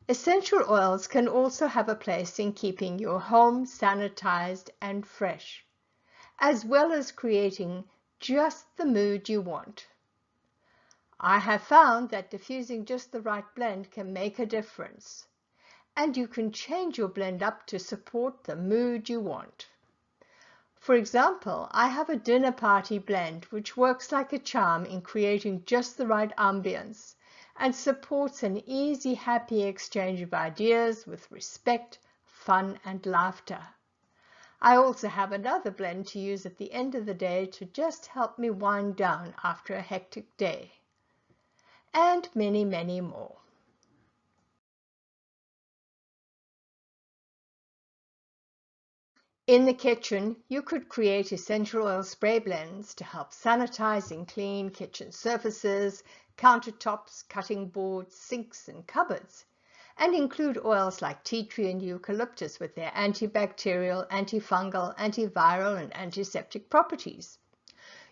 Essential oils can also have a place in keeping your home sanitized and fresh, as well as creating just the mood you want. I have found that diffusing just the right blend can make a difference, and you can change your blend up to support the mood you want. For example, I have a dinner party blend which works like a charm in creating just the right ambience and supports an easy, happy exchange of ideas with respect, fun, and laughter. I also have another blend to use at the end of the day to just help me wind down after a hectic day. And many, many more. In the kitchen, you could create essential oil spray blends to help sanitize and clean kitchen surfaces, countertops, cutting boards, sinks, and cupboards, and include oils like tea tree and eucalyptus with their antibacterial, antifungal, antiviral, and antiseptic properties.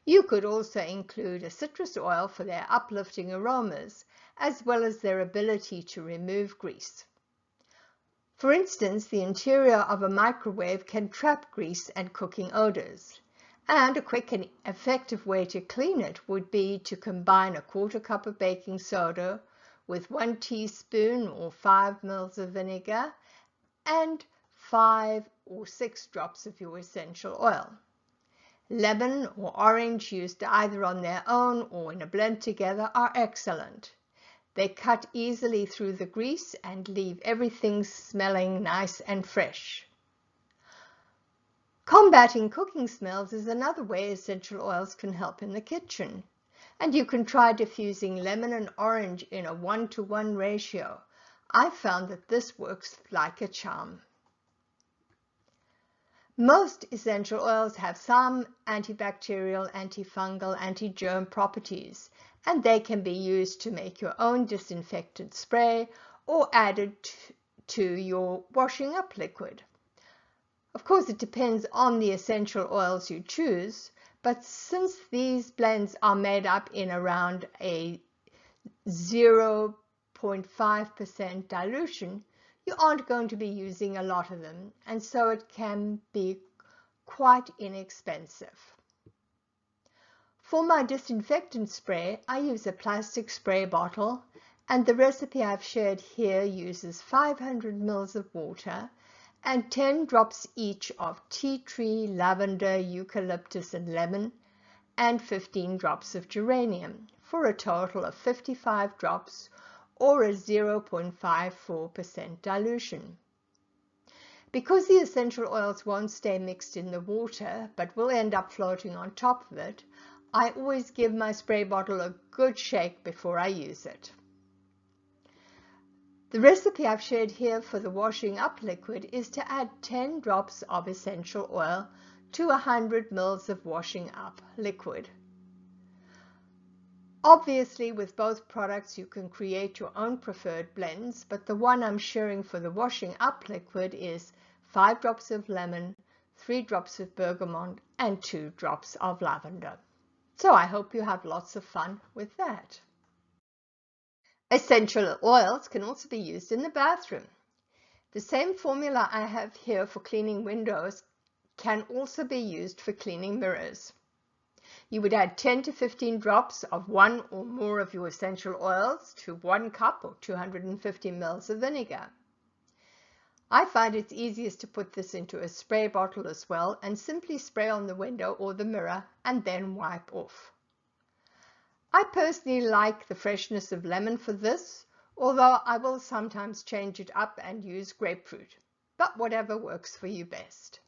You could also include a citrus oil for their uplifting aromas, as well as their ability to remove grease. For instance, the interior of a microwave can trap grease and cooking odors, and a quick and effective way to clean it would be to combine a 1/4 cup of baking soda with 1 teaspoon or 5 ml of vinegar and 5 or 6 drops of your essential oil. Lemon or orange used either on their own or in a blend together are excellent. They cut easily through the grease and leave everything smelling nice and fresh. Combating cooking smells is another way essential oils can help in the kitchen. And you can try diffusing lemon and orange in a 1-to-1 ratio. I found that this works like a charm. Most essential oils have some antibacterial, antifungal, anti-germ properties, and they can be used to make your own disinfectant spray or added to your washing up liquid. Of course, it depends on the essential oils you choose, but since these blends are made up in around a 0.5% dilution, you aren't going to be using a lot of them, and so it can be quite inexpensive. For my disinfectant spray, I use a plastic spray bottle, and the recipe I've shared here uses 500 ml of water and 10 drops each of tea tree, lavender, eucalyptus, and lemon, and 15 drops of geranium, for a total of 55 drops or a 0.54% dilution. Because the essential oils won't stay mixed in the water, but will end up floating on top of it, I always give my spray bottle a good shake before I use it. The recipe I've shared here for the washing up liquid is to add 10 drops of essential oil to 100 ml of washing up liquid. Obviously, with both products you can create your own preferred blends, but the one I'm sharing for the washing up liquid is 5 drops of lemon, 3 drops of bergamot, and 2 drops of lavender. So I hope you have lots of fun with that. Essential oils can also be used in the bathroom. The same formula I have here for cleaning windows can also be used for cleaning mirrors. You would add 10 to 15 drops of one or more of your essential oils to 1 cup or 250 ml of vinegar. I find it's easiest to put this into a spray bottle as well and simply spray on the window or the mirror and then wipe off. I personally like the freshness of lemon for this, although I will sometimes change it up and use grapefruit, but whatever works for you best.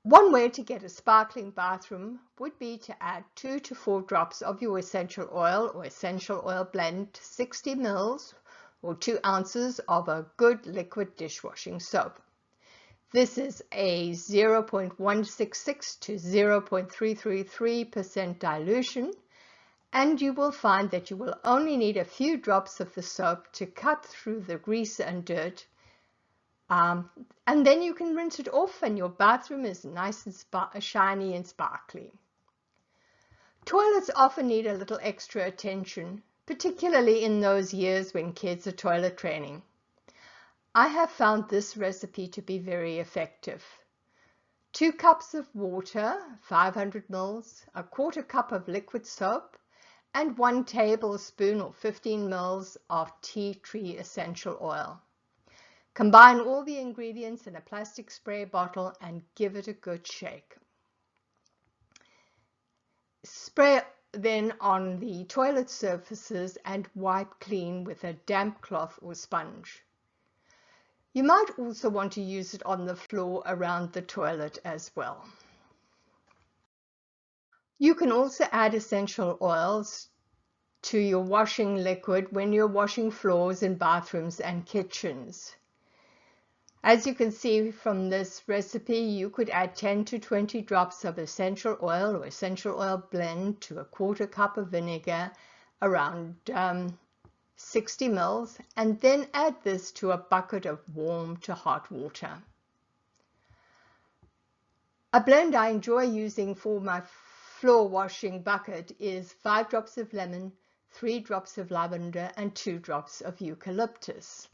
One way to get a sparkling bathroom would be to add 2 to 4 drops of your essential oil or essential oil blend to 60 ml or 2 ounces of a good liquid dishwashing soap. This is a 0.166 to 0.333% dilution, and you will find that you will only need a few drops of the soap to cut through the grease and dirt, and then you can rinse it off and your bathroom is nice and shiny and sparkly. Toilets often need a little extra attention particularly in those years when kids are toilet training. I have found this recipe to be very effective. 2 cups of water, 500 ml, a quarter cup of liquid soap, and 1 tablespoon or 15 ml of tea tree essential oil. Combine all the ingredients in a plastic spray bottle and give it a good shake. Spray then on the toilet surfaces and wipe clean with a damp cloth or sponge. You might also want to use it on the floor around the toilet as well. You can also add essential oils to your washing liquid when you're washing floors in bathrooms and kitchens. As you can see from this recipe, you could add 10 to 20 drops of essential oil or essential oil blend to a quarter cup of vinegar, around 60 ml, and then add this to a bucket of warm to hot water. A blend I enjoy using for my floor washing bucket is 5 drops of lemon, 3 drops of lavender, and 2 drops of eucalyptus.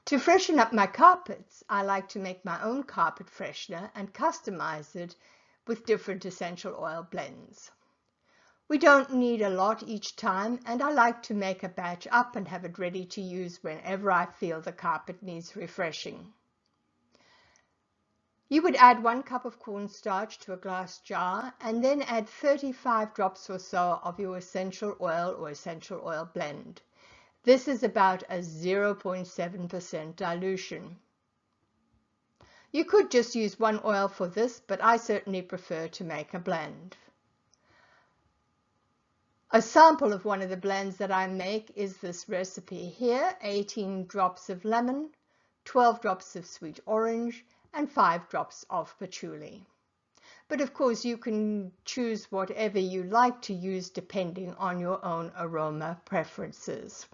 To freshen up my carpets, I like to make my own carpet freshener and customize it with different essential oil blends. We don't need a lot each time, and I like to make a batch up and have it ready to use whenever I feel the carpet needs refreshing. You would add 1 cup of cornstarch to a glass jar and then add 35 drops or so of your essential oil or essential oil blend. This is about a 0.7% dilution. You could just use 1 oil for this, but I certainly prefer to make a blend. A sample of one of the blends that I make is this recipe here: 18 drops of lemon, 12 drops of sweet orange, and 5 drops of patchouli. But of course you can choose whatever you like to use depending on your own aroma preferences.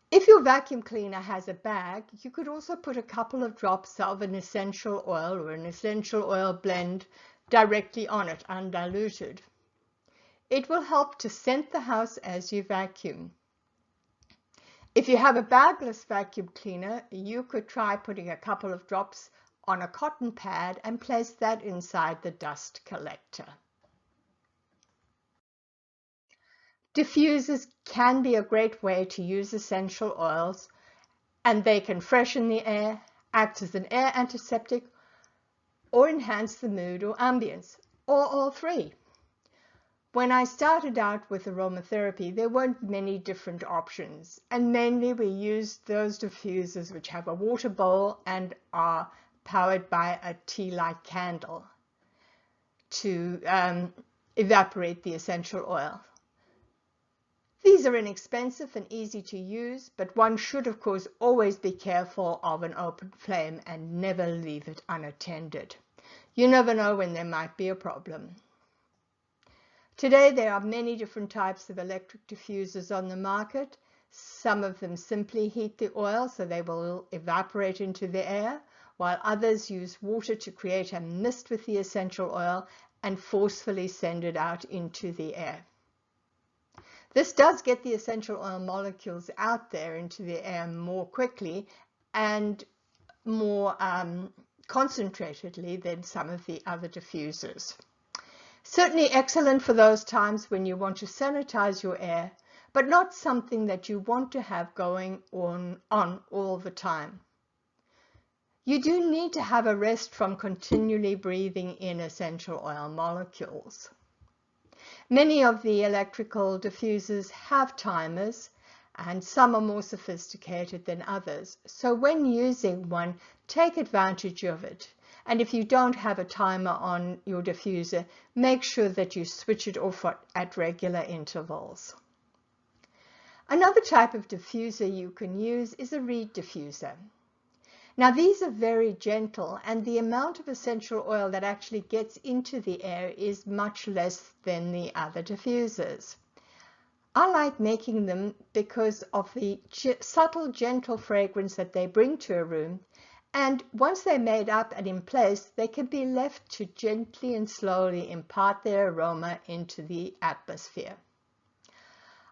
If your vacuum cleaner has a bag, you could also put a couple of drops of an essential oil or an essential oil blend directly on it, undiluted. It will help to scent the house as you vacuum. If you have a bagless vacuum cleaner, you could try putting a couple of drops on a cotton pad and place that inside the dust collector. Diffusers can be a great way to use essential oils, and they can freshen the air, act as an air antiseptic, or enhance the mood or ambience, or all three. When I started out with aromatherapy, there weren't many different options, and mainly we used those diffusers which have a water bowl and are powered by a tea-like candle to evaporate the essential oil. These are inexpensive and easy to use, but one should of course always be careful of an open flame and never leave it unattended. You never know when there might be a problem. Today there are many different types of electric diffusers on the market. Some of them simply heat the oil so they will evaporate into the air, while others use water to create a mist with the essential oil and forcefully send it out into the air. This does get the essential oil molecules out there into the air more quickly and more concentratedly than some of the other diffusers. Certainly excellent for those times when you want to sanitize your air, but not something that you want to have going on all the time. You do need to have a rest from continually breathing in essential oil molecules. Many of the electrical diffusers have timers, and some are more sophisticated than others. So when using one, take advantage of it. And if you don't have a timer on your diffuser, make sure that you switch it off at regular intervals. Another type of diffuser you can use is a reed diffuser. Now these are very gentle, and the amount of essential oil that actually gets into the air is much less than the other diffusers. I like making them because of the subtle, gentle fragrance that they bring to a room, and once they're made up and in place, they can be left to gently and slowly impart their aroma into the atmosphere.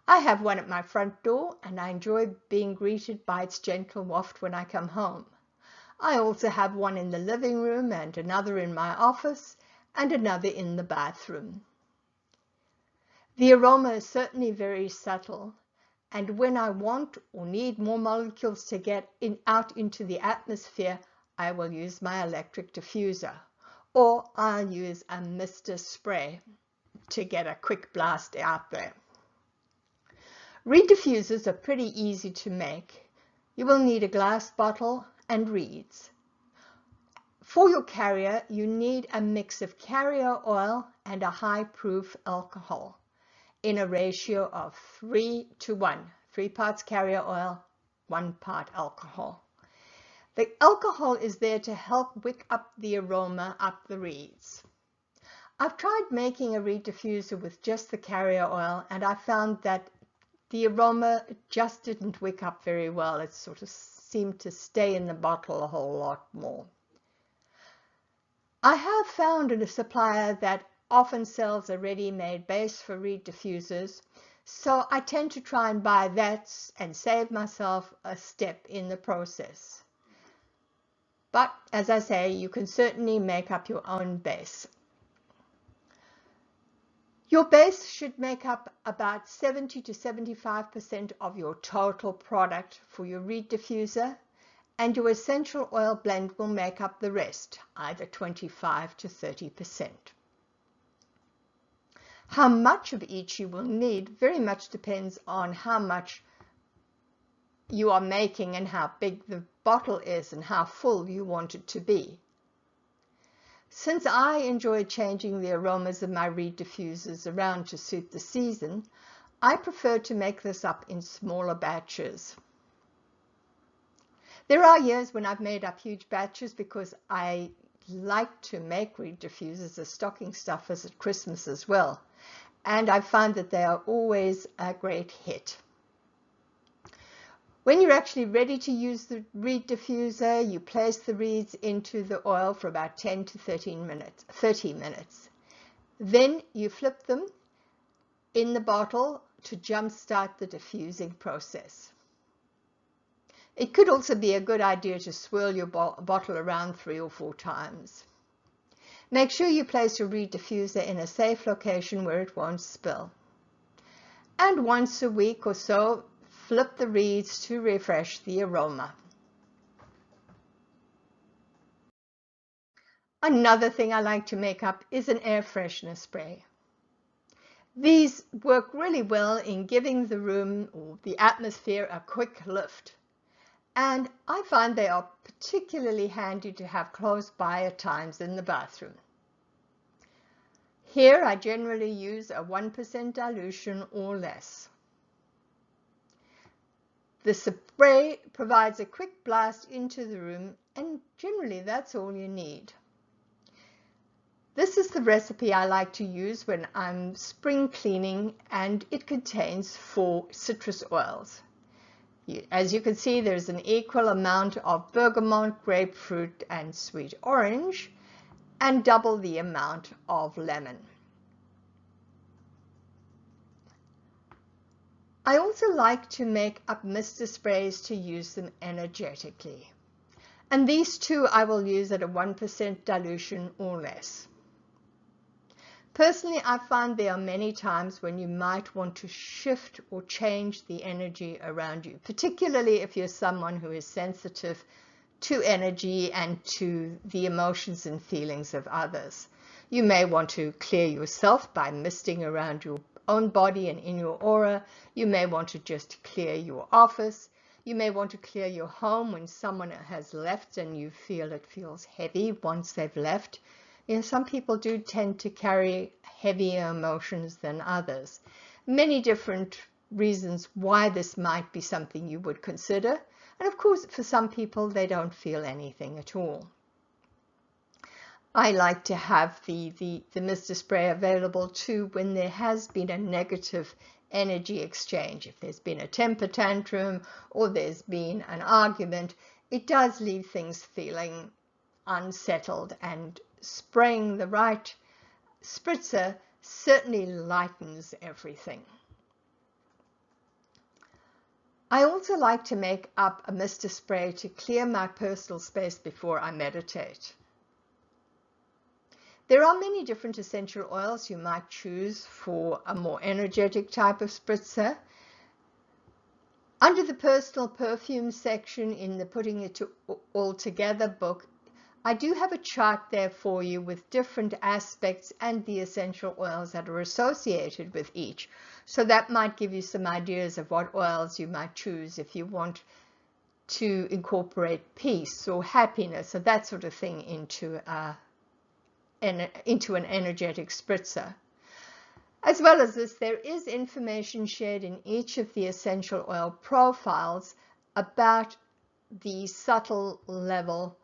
I have one at my front door and I enjoy being greeted by its gentle waft when I come home. I also have one in the living room and another in my office and another in the bathroom. The aroma is certainly very subtle, and when I want or need more molecules to get out into the atmosphere, I will use my electric diffuser, or I'll use a mister spray to get a quick blast out there. Reed diffusers are pretty easy to make. You will need a glass bottle and reeds. For your carrier, you need a mix of carrier oil and a high-proof alcohol in a ratio of 3:1. 3 parts carrier oil, 1 part alcohol. The alcohol is there to help wick up the aroma up the reeds. I've tried making a reed diffuser with just the carrier oil, and I found that the aroma just didn't wick up very well. It sort of seemed to stay in the bottle a whole lot more. I have found a supplier that often sells a ready-made base for reed diffusers, so I tend to try and buy that and save myself a step in the process. But as I say, you can certainly make up your own base. Your base should make up about 70 to 75% of your total product for your reed diffuser, and your essential oil blend will make up the rest, either 25 to 30%. How much of each you will need very much depends on how much you are making and how big the bottle is and how full you want it to be. Since I enjoy changing the aromas of my reed diffusers around to suit the season, I prefer to make this up in smaller batches. There are years when I've made up huge batches because I like to make reed diffusers as stocking stuffers at Christmas as well, and I find that they are always a great hit. When you're actually ready to use the reed diffuser, you place the reeds into the oil for about 10 to 30 minutes. Then you flip them in the bottle to jumpstart the diffusing process. It could also be a good idea to swirl your bottle around 3 or 4 times. Make sure you place your reed diffuser in a safe location where it won't spill. And once a week or so, flip the reeds to refresh the aroma. Another thing I like to make up is an air freshener spray. These work really well in giving the room or the atmosphere a quick lift. And I find they are particularly handy to have close by at times in the bathroom. Here I generally use a 1% dilution or less. The spray provides a quick blast into the room, and generally that's all you need. This is the recipe I like to use when I'm spring cleaning, and it contains 4 citrus oils. As you can see, there's an equal amount of bergamot, grapefruit, and sweet orange, and double the amount of lemon. I also like to make up mister sprays to use them energetically. And these two I will use at a 1% dilution or less. Personally, I find there are many times when you might want to shift or change the energy around you, particularly if you're someone who is sensitive to energy and to the emotions and feelings of others. You may want to clear yourself by misting around your own body and in your aura. You may want to just clear your office. You may want to clear your home when someone has left and you feel it feels heavy once they've left. You know, some people do tend to carry heavier emotions than others. Many different reasons why this might be something you would consider. And of course, for some people, they don't feel anything at all. I like to have the mister spray available too when there has been a negative energy exchange. If there's been a temper tantrum or there's been an argument, it does leave things feeling unsettled, and spraying the right spritzer certainly lightens everything. I also like to make up a mister spray to clear my personal space before I meditate. There are many different essential oils you might choose for a more energetic type of spritzer. Under the personal perfume section in the Putting It All Together book, I do have a chart there for you with different aspects and the essential oils that are associated with each. So that might give you some ideas of what oils you might choose if you want to incorporate peace or happiness or that sort of thing into an energetic spritzer. As well as this, there is information shared in each of the essential oil profiles about the subtle level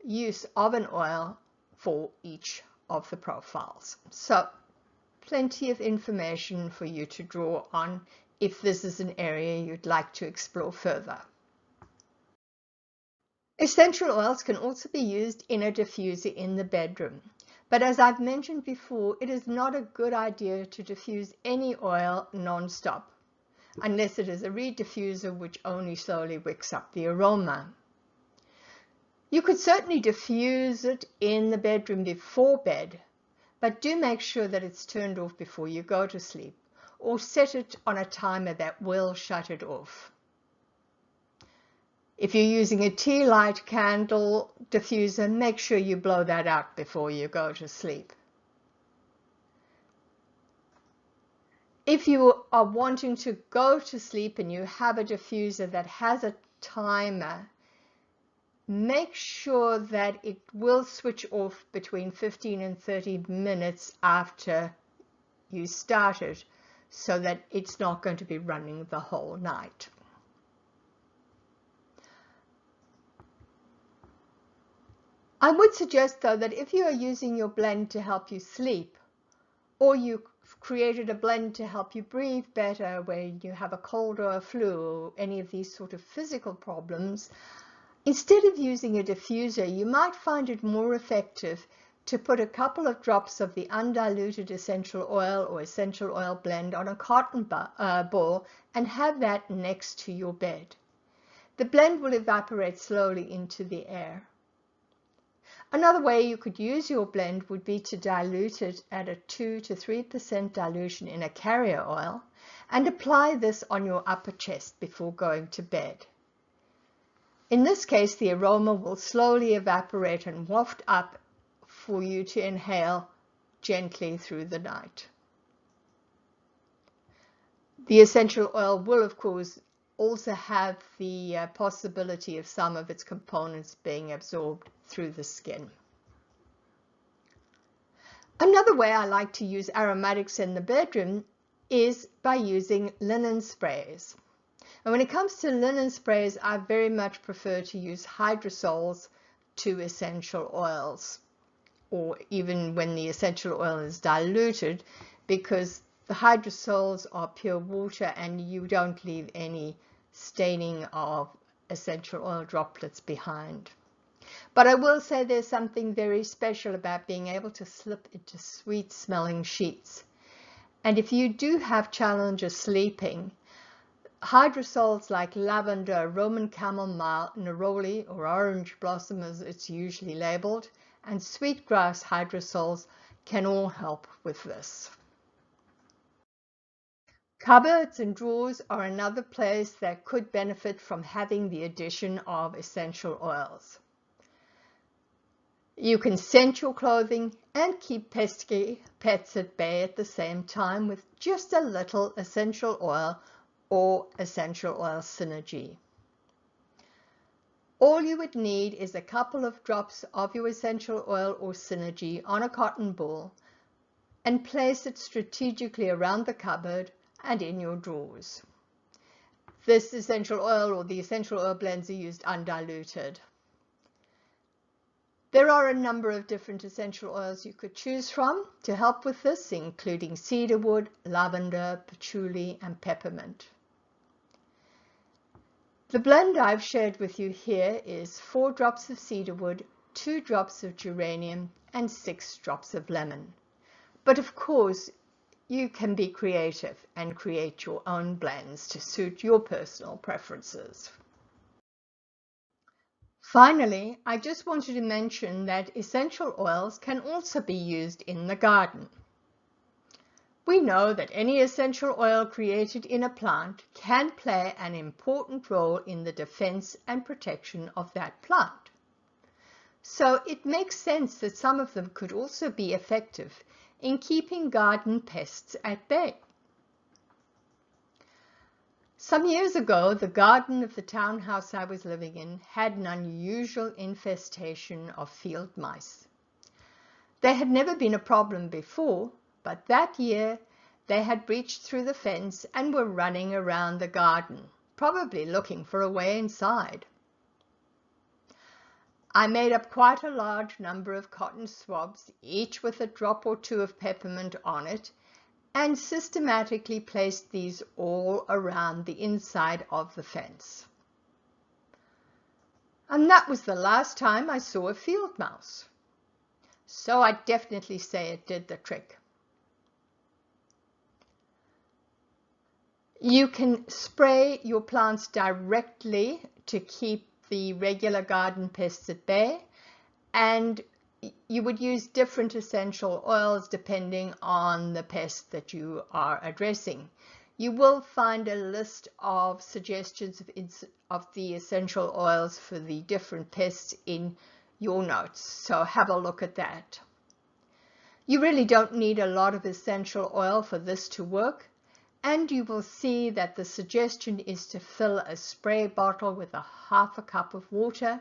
use of an oil for each of the profiles. So plenty of information for you to draw on if this is an area you'd like to explore further. Essential oils can also be used in a diffuser in the bedroom. But as I've mentioned before, it is not a good idea to diffuse any oil non-stop, unless it is a reed diffuser which only slowly wicks up the aroma. You could certainly diffuse it in the bedroom before bed, but do make sure that it's turned off before you go to sleep, or set it on a timer that will shut it off. If you're using a tea light candle diffuser, make sure you blow that out before you go to sleep. If you are wanting to go to sleep and you have a diffuser that has a timer, make sure that it will switch off between 15 and 30 minutes after you start it, so that it's not going to be running the whole night. I would suggest, though, that if you are using your blend to help you sleep, or you've created a blend to help you breathe better when you have a cold or a flu or any of these sort of physical problems, instead of using a diffuser, you might find it more effective to put a couple of drops of the undiluted essential oil or essential oil blend on a cotton ball and have that next to your bed. The blend will evaporate slowly into the air. Another way you could use your blend would be to dilute it at a 2 to 3% dilution in a carrier oil and apply this on your upper chest before going to bed. In this case, the aroma will slowly evaporate and waft up for you to inhale gently through the night. The essential oil will, of course, also have the possibility of some of its components being absorbed through the skin. Another way I like to use aromatics in the bedroom is by using linen sprays. And when it comes to linen sprays, I very much prefer to use hydrosols to essential oils, or even when the essential oil is diluted, because the hydrosols are pure water and you don't leave any staining of essential oil droplets behind. But I will say there's something very special about being able to slip into sweet smelling sheets. And if you do have challenges sleeping, hydrosols like lavender, Roman chamomile, neroli, or orange blossom as it's usually labeled, and sweetgrass hydrosols can all help with this. Cupboards and drawers are another place that could benefit from having the addition of essential oils. You can scent your clothing and keep pesky pets at bay at the same time with just a little essential oil or essential oil synergy. All you would need is a couple of drops of your essential oil or synergy on a cotton ball and place it strategically around the cupboard and in your drawers. This essential oil or the essential oil blends are used undiluted. There are a number of different essential oils you could choose from to help with this, including cedarwood, lavender, patchouli, and peppermint. The blend I've shared with you here is 4 drops of cedarwood, 2 drops of geranium, and 6 drops of lemon. But of course, you can be creative and create your own blends to suit your personal preferences. Finally, I just wanted to mention that essential oils can also be used in the garden. We know that any essential oil created in a plant can play an important role in the defense and protection of that plant. So it makes sense that some of them could also be effective in keeping garden pests at bay. Some years ago, the garden of the townhouse I was living in had an unusual infestation of field mice. They had never been a problem before, but that year they had breached through the fence and were running around the garden, probably looking for a way inside. I made up quite a large number of cotton swabs, each with a drop or two of peppermint on it, and systematically placed these all around the inside of the fence. And that was the last time I saw a field mouse. So I definitely say it did the trick. You can spray your plants directly to keep the regular garden pests at bay, and you would use different essential oils depending on the pest that you are addressing. You will find a list of suggestions of the essential oils for the different pests in your notes, so have a look at that. You really don't need a lot of essential oil for this to work, and you will see that the suggestion is to fill a spray bottle with half a cup of water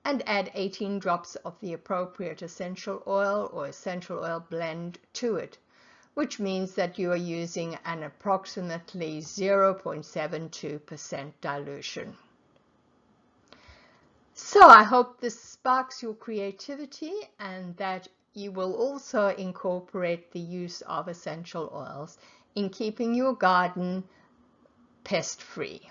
and add 18 drops of the appropriate essential oil or essential oil blend to it, which means that you are using an approximately 0.72% dilution. So I hope this sparks your creativity and that you will also incorporate the use of essential oils in keeping your garden pest-free.